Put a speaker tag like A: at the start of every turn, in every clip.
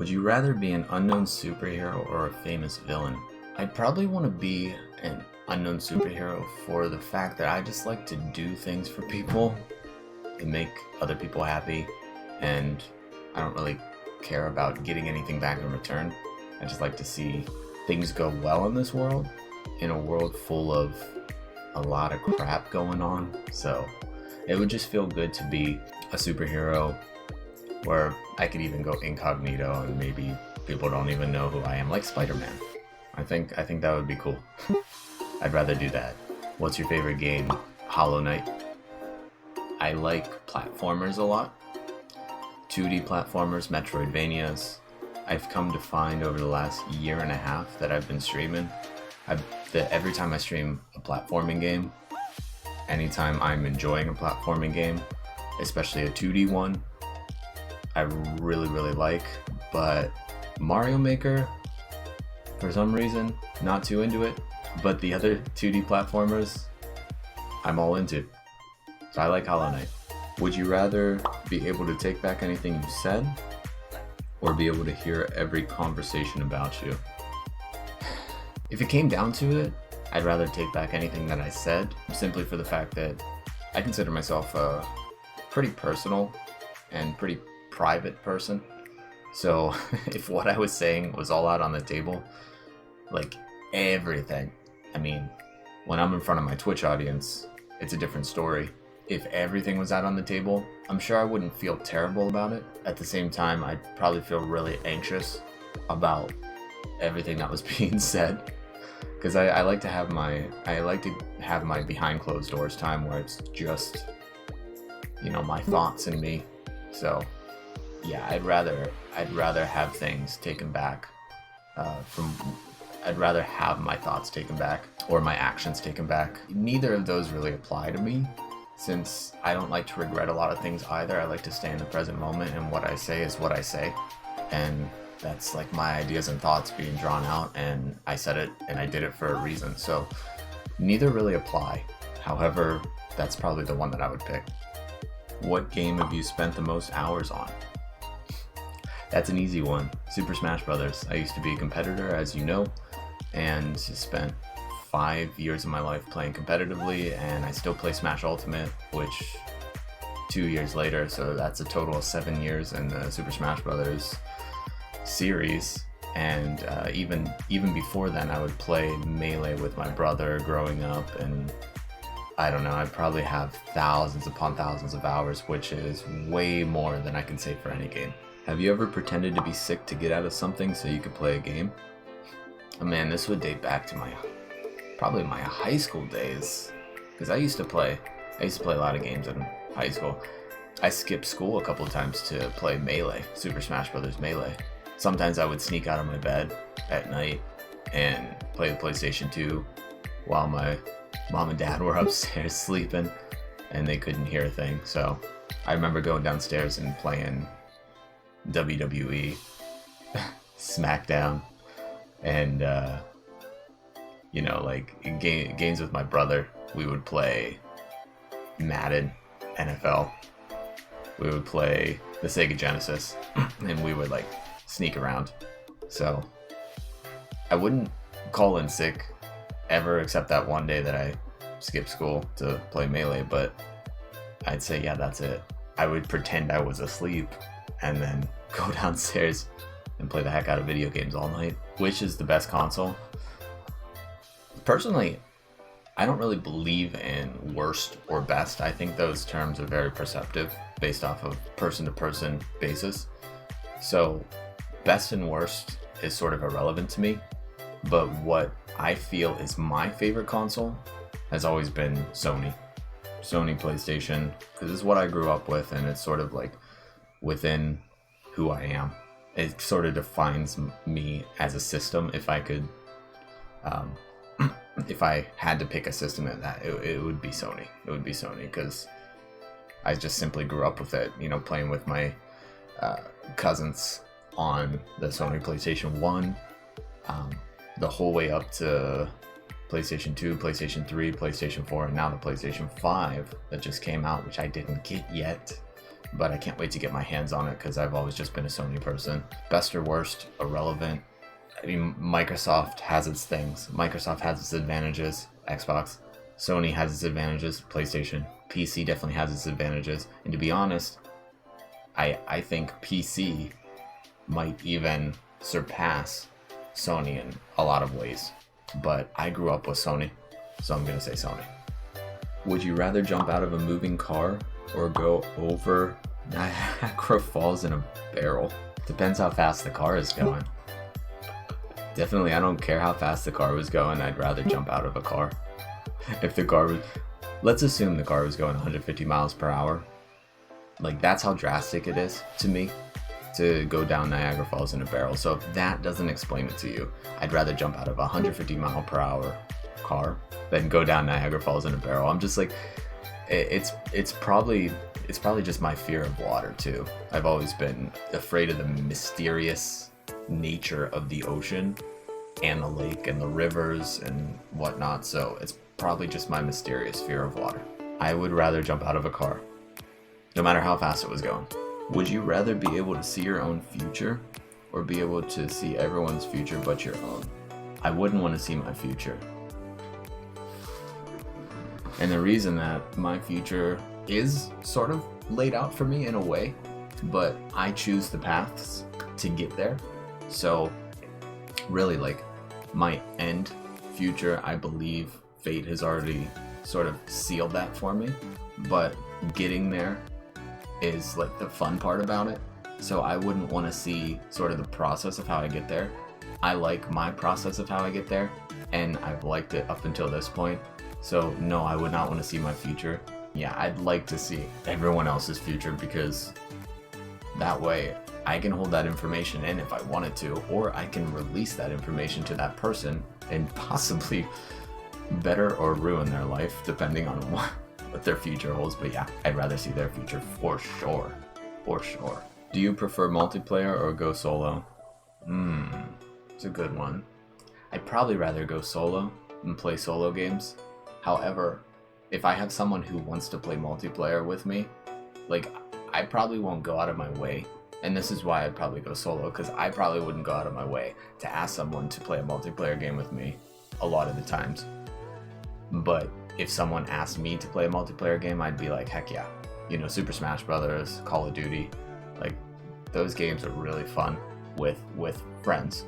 A: Would you rather be an unknown superhero or a famous villain? I'd probably want to be an unknown superhero for the fact that I just like to do things for people and make other people happy, and I don't really care about getting anything back in return. I just like to see things go well in this world, in a world full of a lot of crap going on. So it would just feel good to be a superhero where I could even go incognito and maybe people don't even know who I am, like Spider-Man. I think that would be cool. I'd rather do that. What's your favorite game? Hollow Knight. I like platformers a lot. 2D platformers, Metroidvanias. I've come to find over the last year and a half that I've been streaming, every time I stream a platforming game, anytime I'm enjoying a platforming game, especially a 2D one, I really like. But Mario Maker, for some reason, not too into it. But the other 2D platformers, I'm all into. So I like Hollow Knight. Would you rather be able to take back anything you said, or be able to hear every conversation about you? If it came down to it, I'd rather take back anything that I said, simply for the fact that I consider myself a pretty personal and pretty private person. So if what I was saying was all out on the table, like everything, I mean, when I'm in front of my Twitch audience, it's a different story. If everything was out on the table, I'm sure I wouldn't feel terrible about it. At the same time, I'd probably feel really anxious about everything that was being said, because I like to have my behind closed doors time where it's just, my thoughts and me. So yeah, I'd rather have things taken back I'd rather have my thoughts taken back or my actions taken back. Neither of those really apply to me, since I don't like to regret a lot of things either. I like to stay in the present moment, and what I say is what I say. And that's like my ideas and thoughts being drawn out, and I said it and I did it for a reason. So neither really apply. However, that's probably the one that I would pick. What game have you spent the most hours on? That's an easy one. Super Smash Brothers. I used to be a competitor, as you know, and spent 5 years of my life playing competitively, and I still play Smash Ultimate, which 2 years later, so that's a total of 7 years in the Super Smash Brothers series. And even before then, I would play Melee with my brother growing up, and I don't know, I'd probably have thousands upon thousands of hours, which is way more than I can say for any game. Have you ever pretended to be sick to get out of something so you could play a game? Oh man, this would date back to probably my high school days, because I used to play a lot of games in high school. I skipped school a couple of times to play Melee, Super Smash Brothers Melee. Sometimes I would sneak out of my bed at night and play the PlayStation 2 while my mom and dad were upstairs sleeping and they couldn't hear a thing. So I remember going downstairs and playing WWE, SmackDown, and like games with my brother. We would play Madden, NFL. We would play the Sega Genesis, and we would like sneak around. So I wouldn't call in sick ever, except that one day that I skipped school to play Melee. But I'd say, yeah, that's it. I would pretend I was asleep and then go downstairs and play the heck out of video games all night. Which is the best console? Personally, I don't really believe in worst or best. I think those terms are very perceptive based off of person-to-person basis. So best and worst is sort of irrelevant to me. But what I feel is my favorite console has always been Sony PlayStation, because it's what I grew up with, and it's sort of like within who I am. It sort of defines me as a system. If I could, if I had to pick a system at that, it would be Sony. It would be Sony, because I just simply grew up with it, playing with my cousins on the Sony PlayStation 1, the whole way up to PlayStation 2, PlayStation 3, PlayStation 4, and now the PlayStation 5 that just came out, which I didn't get yet. but I can't wait to get my hands on it because I've always just been a Sony person. Best or worst, irrelevant. I mean, Microsoft has its things. Microsoft has its advantages. Xbox. Sony has its advantages. PlayStation. PC definitely has its advantages. And to be honest, I think PC might even surpass Sony in a lot of ways. But I grew up with Sony, so I'm going to say Sony. Would you rather jump out of a moving car or go over Niagara Falls in a barrel? Depends how fast the car is going. Definitely, I don't care how fast the car was going. I'd rather jump out of a car. If the car was... Let's assume the car was going 150 miles per hour. Like, that's how drastic it is to me to go down Niagara Falls in a barrel. So if that doesn't explain it to you, I'd rather jump out of a 150 mile per hour car than go down Niagara Falls in a barrel. I'm just like, it's probably just my fear of water too. I've always been afraid of the mysterious nature of the ocean and the lake and the rivers and whatnot, so it's probably just my mysterious fear of water. I would rather jump out of a car, no matter how fast it was going. Would you rather be able to see your own future or be able to see everyone's future but your own? I wouldn't want to see my future. And the reason that my future is sort of laid out for me in a way, but I choose the paths to get there. So really, like, my end future, I believe fate has already sort of sealed that for me, but getting there is like the fun part about it. So I wouldn't want to see sort of the process of how I get there. I like my process of how I get there, and I've liked it up until this point. So no, I would not want to see my future. Yeah, I'd like to see everyone else's future, because that way I can hold that information in if I wanted to, or I can release that information to that person and possibly better or ruin their life depending on what their future holds. But yeah, I'd rather see their future for sure. For sure. Do you prefer multiplayer or go solo? It's a good one. I'd probably rather go solo and play solo games. However, if I have someone who wants to play multiplayer with me, like, I probably won't go out of my way. And this is why I'd probably go solo, because I probably wouldn't go out of my way to ask someone to play a multiplayer game with me a lot of the times. But if someone asked me to play a multiplayer game, I'd be like, heck yeah. You know, Super Smash Brothers, Call of Duty, like, those games are really fun with friends.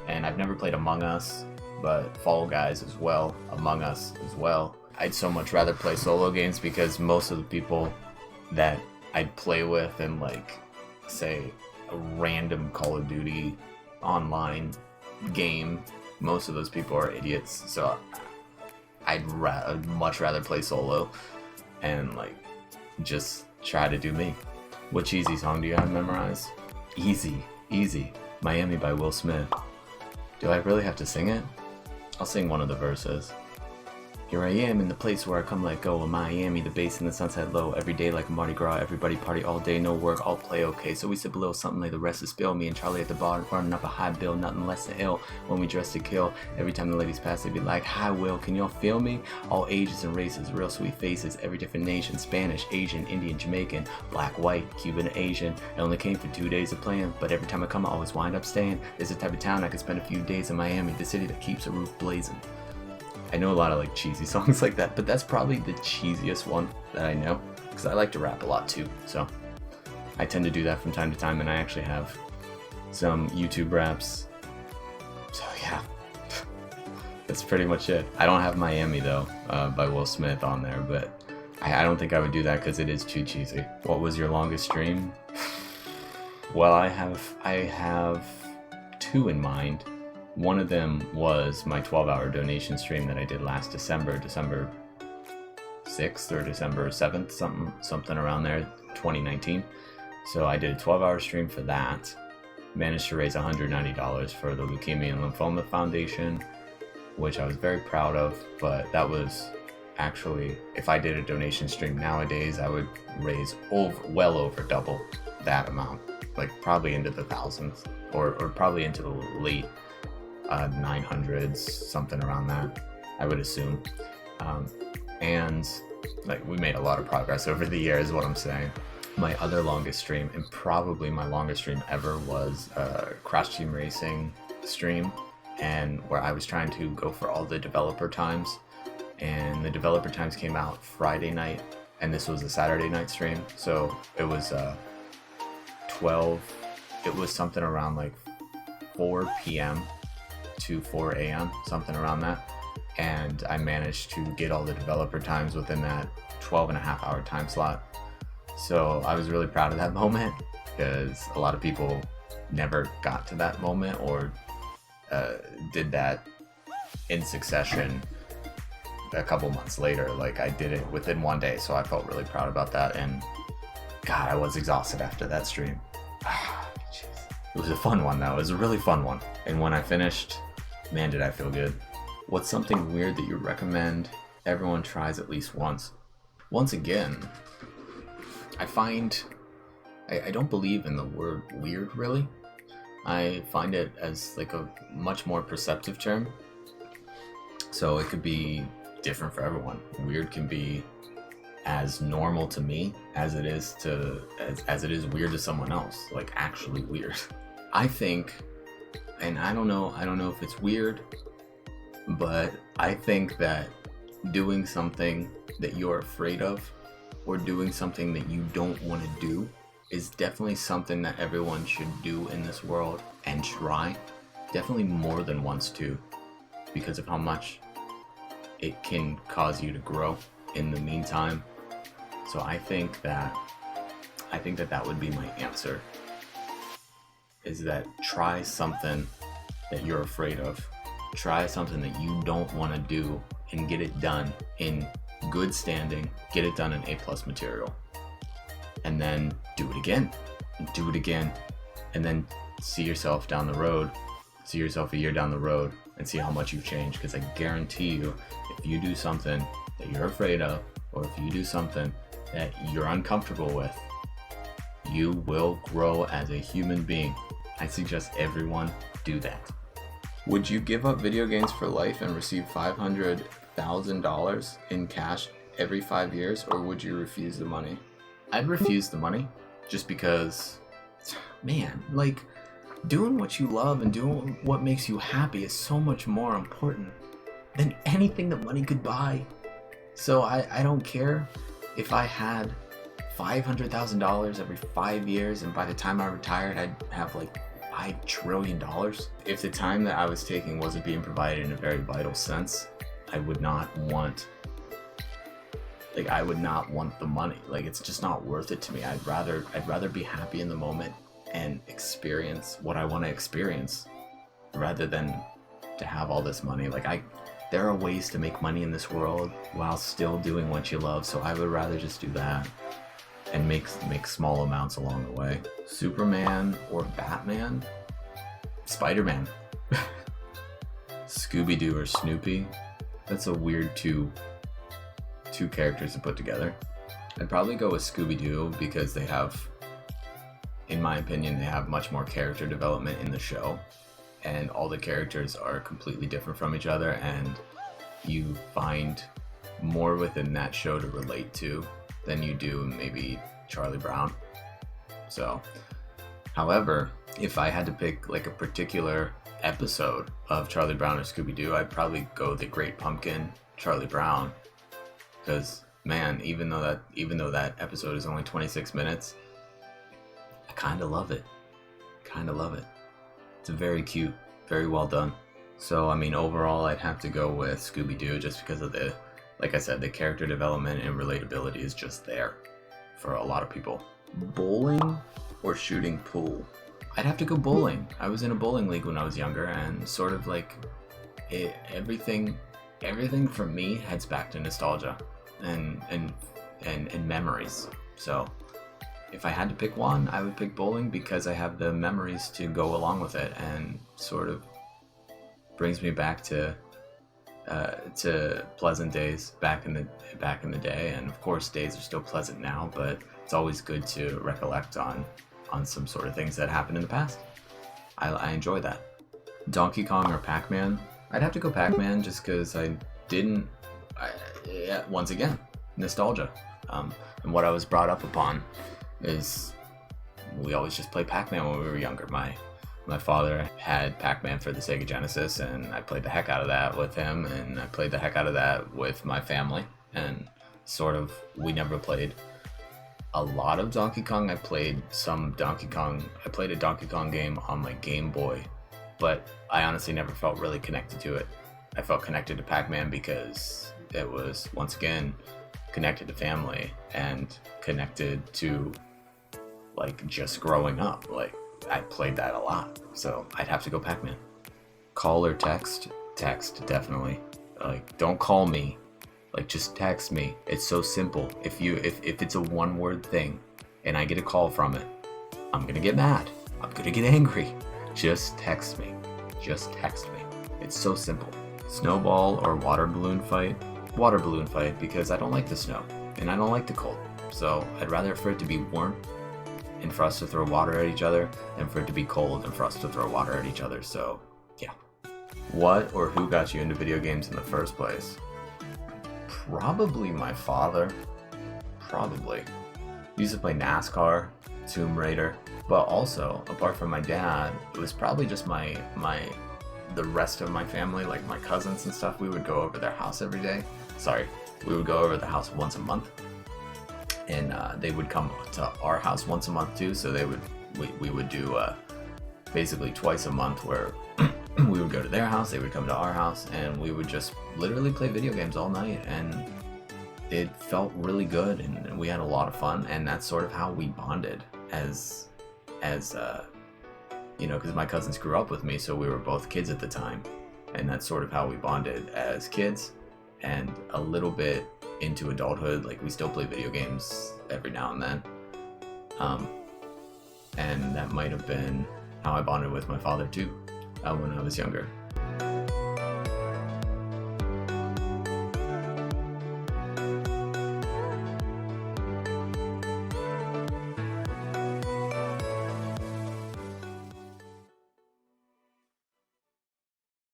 A: And I've never played Among Us, but Fall Guys as well, Among Us as well. I'd so much rather play solo games, because most of the people that I'd play with in, like, say, a random Call of Duty online game, most of those people are idiots. So I'd much rather play solo and, like, just try to do me. What cheesy song do you have memorized? Easy. Miami by Will Smith. Do I really have to sing it? I'll sing one of the verses. Here I am in the place where I come let go of Miami, the bass and the sunset low, every day like a Mardi Gras, everybody party all day, no work, all play okay. So we sip a little something like the rest is spill, me and Charlie at the bar, running up a high bill, nothing less than ill, when we dress to kill. Every time the ladies pass, they be like, hi Will, can y'all feel me? All ages and races, real sweet faces, every different nation, Spanish, Asian, Indian, Jamaican, black, white, Cuban, Asian. I only came for 2 days of playing, but every time I come I always wind up staying. There's the type of town I could spend a few days in Miami, the city that keeps the roof blazing. I know a lot of, like, cheesy songs like that, but that's probably the cheesiest one that I know, because I like to rap a lot too, so I tend to do that from time to time, and I actually have some YouTube raps, so yeah, that's pretty much it. I don't have Miami though, by Will Smith on there, but I don't think I would do that because it is too cheesy. What was your longest stream? Well, I have two in mind. One of them was my 12-hour donation stream that I did last December 6th or December 7th, something around there, 2019. So I did a 12-hour stream for that. Managed to raise $190 for the Leukemia and Lymphoma Foundation, which I was very proud of, but that was actually, if I did a donation stream nowadays, I would raise well over double that amount, like probably into the thousands, or probably into the late 900s, something around that, I would assume. And like, we made a lot of progress over the years, is what I'm saying. My other longest stream, and probably my longest stream ever, was a Crash Team Racing stream, and where I was trying to go for all the developer times, and the developer times came out Friday night, and this was a Saturday night stream, so it was 12, it was something around like 4 p.m. to 4 a.m., something around that, and I managed to get all the developer times within that 12.5 hour time slot. So I was really proud of that moment, because a lot of people never got to that moment or did that in succession a couple months later. Like, I did it within one day, so I felt really proud about that, and God, I was exhausted after that stream. It was a fun one though, it was a really fun one, and when I finished, man, did I feel good. What's something weird that you recommend everyone tries at least once? Once again, I find I don't believe in the word weird, really. I find it as like a much more perceptive term. So it could be different for everyone. Weird can be as normal to me as it is as it is weird to someone else, like actually weird. I think, and I don't know if it's weird, but I think that doing something that you're afraid of, or doing something that you don't want to do, is definitely something that everyone should do in this world and try. Definitely more than once too, because of how much it can cause you to grow in the meantime. So I think that would be my answer, is that try something that you're afraid of. Try something that you don't want to do and get it done in good standing, get it done in A+ material, and then do it again, and do it again, and then see yourself down the road, see yourself a year down the road, and see how much you've changed. Because I guarantee you, if you do something that you're afraid of, or if you do something that you're uncomfortable with, you will grow as a human being. I suggest everyone do that. Would you give up video games for life and receive $500,000 in cash every 5 years, or would you refuse the money? I'd refuse the money, just because, man, like, doing what you love and doing what makes you happy is so much more important than anything that money could buy. So I don't care if I had $500,000 every 5 years, and by the time I retired, I'd have like $5 trillion. If the time that I was taking wasn't being provided in a very vital sense, I would not want the money. Like, it's just not worth it to me. I'd rather be happy in the moment and experience what I want to experience, rather than to have all this money. Like, there are ways to make money in this world while still doing what you love, so I would rather just do that and make small amounts along the way. Superman or Batman? Spider-Man. Scooby Doo or Snoopy? That's a weird two characters to put together. I'd probably go with Scooby Doo, because they have, in my opinion, they have much more character development in the show, and all the characters are completely different from each other, and you find more within that show to relate to than you do maybe Charlie Brown. So, however, if I had to pick like a particular episode of Charlie Brown or Scooby Doo, I'd probably go The Great Pumpkin, Charlie Brown, because man, even though that episode is only 26 minutes, I kind of love it. It's very cute, very well done. So I mean, overall, I'd have to go with Scooby Doo, just because of like I said, the character development and relatability is just there for a lot of people. Bowling or shooting pool? I'd have to go bowling. I was in a bowling league when I was younger, and sort of like everything for me heads back to nostalgia and memories. So if I had to pick one, I would pick bowling, because I have the memories to go along with it, and sort of brings me back to pleasant days back in the day. And of course, days are still pleasant now, but it's always good to recollect on some sort of things that happened in the past. I enjoy that. Donkey Kong or Pac Man? I'd have to go Pac Man, just because once again, nostalgia, and what I was brought up upon. is we always just played Pac Man when we were younger. My father had Pac Man for the Sega Genesis, and I played the heck out of that with him, and I played the heck out of that with my family. And sort of, we never played a lot of Donkey Kong. I played some Donkey Kong. I played a Donkey Kong game on my Game Boy, but I honestly never felt really connected to it. I felt connected to Pac Man because it was, once again, connected to family and connected to like just growing up. Like, I played that a lot, so I'd have to go Pac Man. Call or text? Text, definitely. Like, don't call me. Like, just text me. It's so simple. If it's a one-word thing and I get a call from it, I'm gonna get mad. I'm gonna get angry. Just text me. Just text me. It's so simple. Snowball or water balloon fight? Water balloon fight, because I don't like the snow and I don't like the cold. So I'd rather for it to be warm and for us to throw water at each other than for it to be cold and for us to throw water at each other. So yeah. What or who got you into video games in the first place? Probably my father. Probably. Used to play NASCAR, Tomb Raider, but also, apart from my dad, it was probably just the rest of my family, like my cousins and stuff. We would go over their house every day. We would go over the house once a month, and they would come to our house once a month too. So we would do basically twice a month, where we would go to their house, they would come to our house, and we would just literally play video games all night, and it felt really good, and we had a lot of fun. And that's sort of how we bonded as you know, because my cousins grew up with me, so we were both kids at the time, and that's sort of how we bonded as kids. And a little bit into adulthood, like, we still play video games every now and then, and that might have been how I bonded with my father too, when I was younger.